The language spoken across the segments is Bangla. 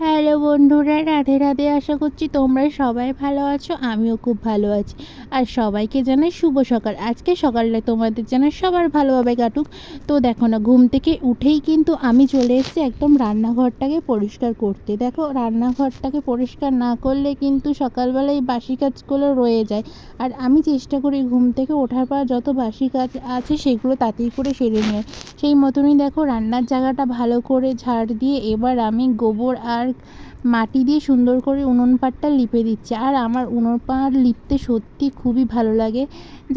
হ্যালো বন্ধুরা, রাধে রাধে। আশা করছি তোমরা সবাই ভালো আছো, আমিও খুব ভালো আছি। আর সবাইকে জানাই শুভ সকাল। আজকে সকালটা তোমাদের জানাই সবার ভালোভাবে কাটুক। তো দেখো না, ঘুম থেকে উঠেই কিন্তু আমি চলে এসেছি একদম রান্নাঘরটাকে পরিষ্কার করতে। দেখো, রান্নাঘরটাকে পরিষ্কার না করলে কিন্তু সকালবেলায় বাসি কাজগুলো রয়ে যায়। আর আমি চেষ্টা করি ঘুম থেকে ওঠার পর যত বাসি কাজ আছে সেগুলো তাড়াতাড়ি করে সেরে নিয়ে। সেই মতনই দেখো, রান্নার জায়গাটা ভালো করে ঝাড় দিয়ে এবার আমি গোবর আর মাটি দিয়ে সুন্দর করে উনুন পাড়টা লিপে দিচ্ছি। আর আমার উনুন পাড় লিপতে সত্যি খুবই ভালো লাগে।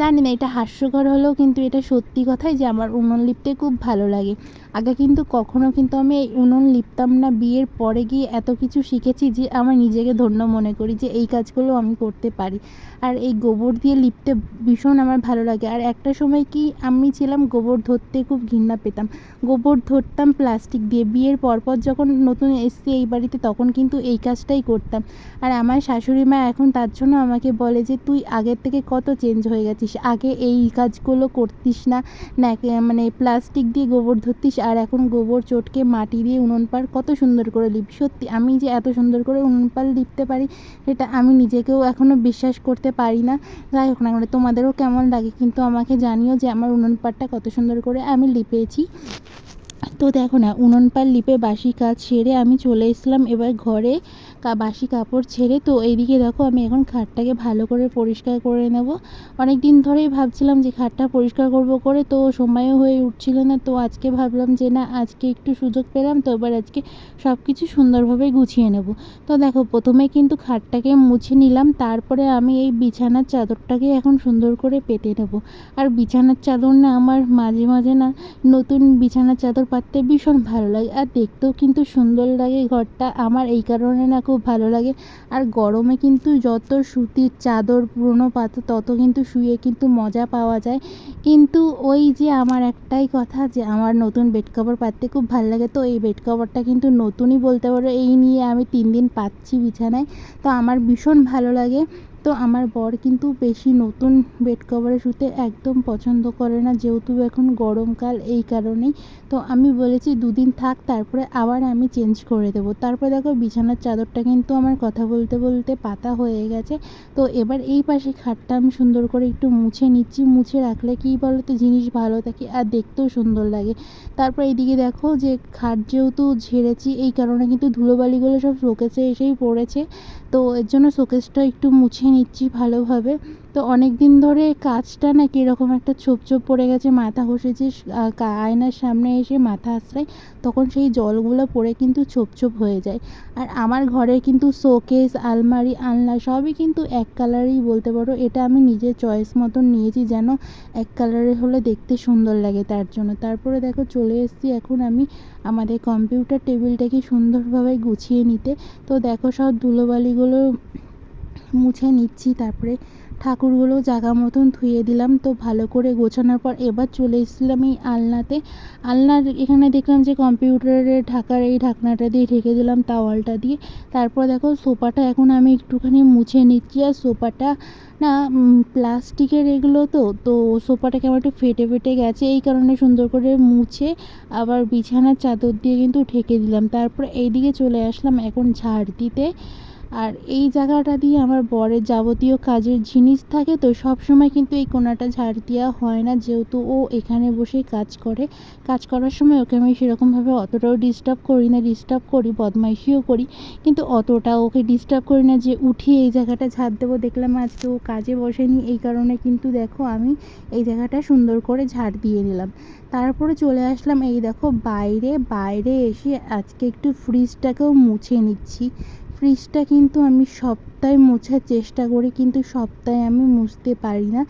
জানি না এটা হাস্যকর হলেও কিন্তু এটা সত্যি কথাই যে আমার উনুন লিপতে খুব ভালো লাগে। আগে কিন্তু কখনো কিন্তু আমি এই উনুন লিপতাম না। বিয়ের পরে গিয়ে এত কিছু শিখেছি যে আমার নিজেকে ধন্য মনে করি যে এই কাজগুলো আমি করতে পারি। আর এই গোবর দিয়ে লিপতে ভীষণ আমার ভালো লাগে। আর একটা সময় কি আমি ছিলাম, গোবর ধরতে খুব ঘৃণা পেতাম। গোবর ধরতাম প্লাস্টিক দিয়ে। বিয়ের পরপর যখন নতুন এসছি এই বাড়িতে তখন কিন্তু এই কাজটাই করতাম। আর আমার শাশুড়ি মা এখন তার জন্য আমাকে বলে যে তুই আগের থেকে কত চেঞ্জ হয়ে গেছিস। আগে এই কাজগুলো করতিস না, না মানে প্লাস্টিক দিয়ে গোবর ধরতিস, আর এখন গোবর চটকে মাটি দিয়ে উনুন পাড় কত সুন্দর করে লিপ। সত্যি আমি যে এত সুন্দর করে উনুন পাড় লিপতে পারি এটা আমি নিজেকেও এখনও বিশ্বাস করতে পারি না। যাই হোক না, মানে তোমাদেরও কেমন লাগে কিন্তু আমাকে জানিও যে আমার উনুন পাড়টা কত সুন্দর করে আমি লিপেছি। তো দেখো না, উনুন পাড় লিপে বাসি কাজ সেরে আমি চলে এসেছিলাম এবার ঘরে বাসি কাপড় ছেড়ে। তো এইদিকে দেখো, আমি এখন খাটটাকে ভালো করে পরিষ্কার করে নেব। অনেক দিন ধরেই ভাবছিলাম যে খাটটা পরিষ্কার করব করে, তো সময়ও হয়ে উঠছিল না। তো আজকে ভাবলাম যে না, আজকে একটু সুযোগ পেলাম, তো এবার আজকে সব কিছু সুন্দরভাবে গুছিয়ে নেব। তো দেখো, প্রথমে কিন্তু খাটটাকে মুছে নিলাম, তারপরে আমি এই বিছানার চাদরটাকে এখন সুন্দর করে পেতে নেব। আর বিছানার চাদর না আমার মাঝে মাঝে না নতুন বিছানার চাদর পাততে ভীষণ ভালো লাগে। আর দেখতেও কিন্তু সুন্দর লাগে ঘরটা। আমার এই কারণে না খুব ভালো লাগে। আর গরমে কিন্তু যত সুতির চাদর পুরনো পাতা তত কিন্তু শুয়ে কিন্তু মজা পাওয়া যায়। কিন্তু ওই যে আমার একটাই কথা যে আমার নতুন বেড কভার পাততে খুব ভালো লাগে। তো এই বেড কভারটা কিন্তু নতুনই বলতে পারো, এই নিয়ে আমি 3 দিন পাচ্ছি বিছানায়। তো আমার ভীষণ ভালো লাগে। তো আমার বর কিন্তু বেশি নতুন বেড কভারে শুতে একদম পছন্দ করে না, যেহেতু এখন গরমকাল এই কারণেই। তো আমি বলেছি 2 দিন থাক, তারপরে আবার আমি চেঞ্জ করে দেবো। তারপরে দেখো, বিছানার চাদরটা কিন্তু আমার কথা বলতে বলতে পাতা হয়ে গেছে। তো এবার এই পাশে খাটটা আমি সুন্দর করে একটু মুছে নিচ্ছি। মুছে রাখলে কী বলো তো, জিনিস ভালো থাকে আর দেখতেও সুন্দর লাগে। তারপর এইদিকে দেখো যে খাট যেহেতু ঝেড়েছি এই কারণে কিন্তু ধুলোবালিগুলো সব শোকেসে এসেই পড়েছে। তো এর জন্য শোকেসটা একটু মুছে নিচ্ছি ভালোভাবে। তো অনেক দিন ধরে কাজটা না কীরকম একটা ছোপ ছোপ পড়ে গেছে, মাথা ঘষেছি আয়নার সামনে এসে মাথা আশ্রাই, তখন সেই জলগুলো পড়ে কিন্তু ছোপ ছোপ হয়ে যায়। আর আমার ঘরের কিন্তু শোকেস, আলমারি, আলনা সবই কিন্তু এক কালারই বলতে পারো। এটা আমি নিজের চয়েস মতন নিয়েছি, যেন এক কালারের হলে দেখতে সুন্দর লাগে তার জন্য। তারপরে দেখো, চলে এসেছি এখন আমি আমাদের কম্পিউটার টেবিলটাকে সুন্দরভাবে গুছিয়ে নিতে। তো দেখো, সব ধুলোবালিগুলো মুছে নিচ্ছি, তারপরে ঠাকুরগুলো জায়গা মতন ধুয়ে দিলাম। তো ভালো করে গোছানোর পর এবার চলে এসেছিলাম এই আলনাতে। আলনার এখানে দেখলাম যে কম্পিউটারের ঢাকার এই ঢাকনাটা দিয়ে ঢেকে দিলাম তাওয়ালটা দিয়ে। তারপর দেখো, সোফাটা এখন আমি একটুখানি মুছে নিচ্ছি। আর সোফাটা না প্লাস্টিকের এগুলো, তো সোফাটা কেমন একটু ফেটে ফেটে গেছে, এই কারণে সুন্দর করে মুছে আবার বিছানার চাদর দিয়ে কিন্তু ঢেকে দিলাম। তারপর এইদিকে চলে আসলাম এখন ঝাড় দিতে। আর এই জায়গাটা দিয়ে আমার বরের যাবতীয় কাজের জিনিস থাকে, তো সব সময় কিন্তু এই কোণাটা ঝাড় দেওয়া হয় না, যেহেতু ও এখানে বসেই কাজ করে। কাজ করার সময় ওকে আমি সেরকমভাবে অতটাও ডিস্টার্ব করি না। ডিস্টার্ব করি, বদমাইশিও করি, কিন্তু অতটা ওকে ডিস্টার্ব করি না যে উঠিয়ে এই জায়গাটা ঝাড় দেবো। দেখলাম আজকে ও কাজে বসেনি, এই কারণে কিন্তু দেখো আমি এই জায়গাটা সুন্দর করে ঝাড় দিয়ে নিলাম। তারপরে চলে আসলাম এই দেখো বাইরে। বাইরে এসে আজকে একটু ফ্রিজটাকেও মুছে নিচ্ছি। ফ্রিজটা কিন্তু আমি সপ্তাহে মোছার চেষ্টা করি, কিন্তু সপ্তাহে আমি মুছতে পারি না।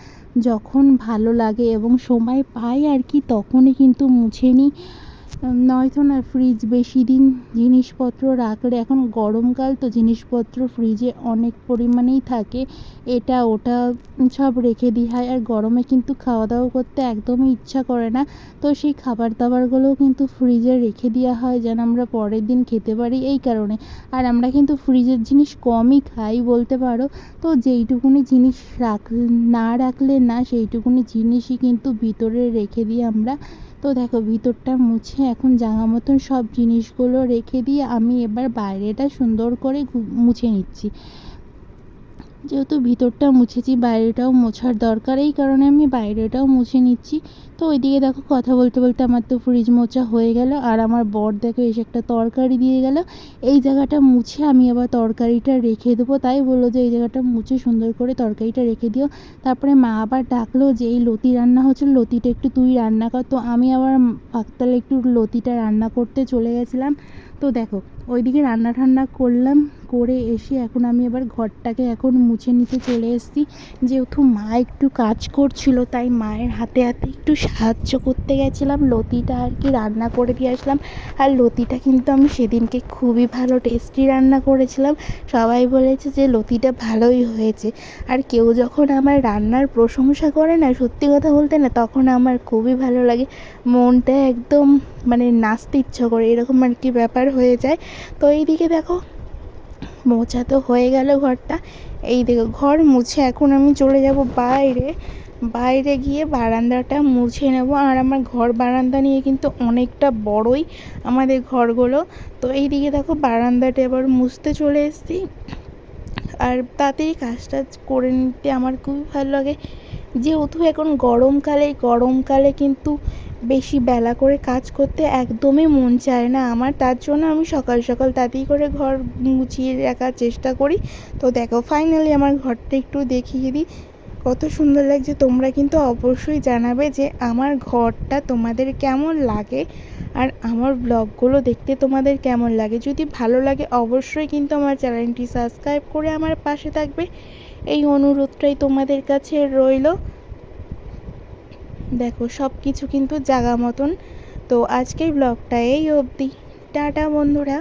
যখন ভালো লাগে এবং সময় পাই আর কি, তখনই কিন্তু মুছে নিই। নয়তো না ফ্রিজ বেশি দিন জিনিসপত্র রাখলে, এখন গরমকাল তো জিনিসপত্র ফ্রিজে অনেক পরিমাণেই থাকে, এটা ওটা সব রেখে দিই হয়। আর গরমে কিন্তু খাওয়া দাওয়া করতে একদমই ইচ্ছা করে না। তো সেই খাবার দাবারগুলোও কিন্তু ফ্রিজে রেখে দেওয়া হয় যেন আমরা পরের দিন খেতে পারি, এই কারণে। আর আমরা কিন্তু ফ্রিজের জিনিস কমই খাই বলতে পারো। তো যেইটুকুনি জিনিস না রাখলে না, সেইটুকুনি জিনিসই কিন্তু ভিতরে রেখে দিয়ে আমরা তো দেখো ভিতরটা মুছে এখন জায়গা মতন সব জিনিসগুলো রেখে দিয়ে আমি এবার বাইরেটা সুন্দর করে মুছে নিচ্ছি। যেহেতু ভিতরটা মুছেছি বাইরেটাও মোছার দরকার, এই কারণে আমি বাইরেটাও মুছে নিচ্ছি। তো ওইদিকে দেখো কথা বলতে বলতে আমার তো ফ্রিজ মোছা হয়ে গেল, আর আমার বর দেখো এসে একটা তরকারি দিয়ে গেল। এই জায়গাটা মুছে আমি আবার তরকারিটা রেখে দেবো, তাই বললো যে এই জায়গাটা মুছে সুন্দর করে তরকারিটা রেখে দিও। তারপরে মা আবার ডাকলো যে এই লতি রান্না হচ্ছিল, লতিটা একটু তুই রান্না কর। তো আমি আবার পাকতালে একটু লতিটা রান্না করতে চলে গেছিলাম। তো দেখো ওইদিকে রান্না ঠান্না করলাম, করে এসে এখন আমি আবার ঘরটাকে এখন মুছে নিতে চলে এসেছি। যেহেতু মা একটু কাজ করছিল তাই মায়ের হাতে হাতে একটু সাহায্য করতে গেছিলাম, লতিটা আর কি রান্না করে দিয়ে আসলাম। আর লতিটা কিন্তু আমি সেদিনকে খুবই ভালো টেস্টি রান্না করেছিলাম, সবাই বলেছে যে লতিটা ভালোই হয়েছে। আর কেউ যখন আমার রান্নার প্রশংসা করে না, সত্যি কথা বলতে না, তখন আমার খুবই ভালো লাগে, মনটা একদম মানে নাচতে ইচ্ছা করে, এরকম আর কি ব্যাপার হয়ে যায়। তো এইদিকে দেখো মোছা তো হয়ে গেল ঘরটা, এই দেখো ঘর মুছে এখন আমি চলে যাব বাইরে, বাইরে গিয়ে বারান্দাটা মুছে নেব। আর আমার ঘর বারান্দা নিয়ে কিন্তু অনেকটা বড়ই আমাদের ঘরগুলো। তো এইদিকে দেখো বারান্দাটা এবার মুছতে চলে এসেছি। আর তাড়াতাড়ি কাজ টাজ করে নিতে আমার খুবই ভালো লাগে, যেহেতু এখন গরমকালে কিন্তু বেশি বেলা করে কাজ করতে একদমই মন চায় না আমার, তার জন্য আমি সকাল সকাল তাড়াতাড়ি করে ঘর মুছিয়ে রাখার চেষ্টা করি। তো দেখো ফাইনালি আমার ঘরটা একটু দেখিয়ে দিই, কত সুন্দর লাগছে। তোমরা কিন্তু অবশ্যই জানাবে যে আমার ঘরটা তোমাদের কেমন লাগে, আর আমার ব্লগগুলো দেখতে তোমাদের কেমন লাগে। যদি ভালো লাগে অবশ্যই কিন্তু আমার চ্যানেলটি সাবস্ক্রাইব করে আমার পাশে থাকবে, এই অনুরোধটাই তোমাদের কাছে রইল। দেখো সব কিছু কিন্তু জায়গা মতন। তো আজকের ব্লগটা এই অবধি, টাটা বন্ধুরা।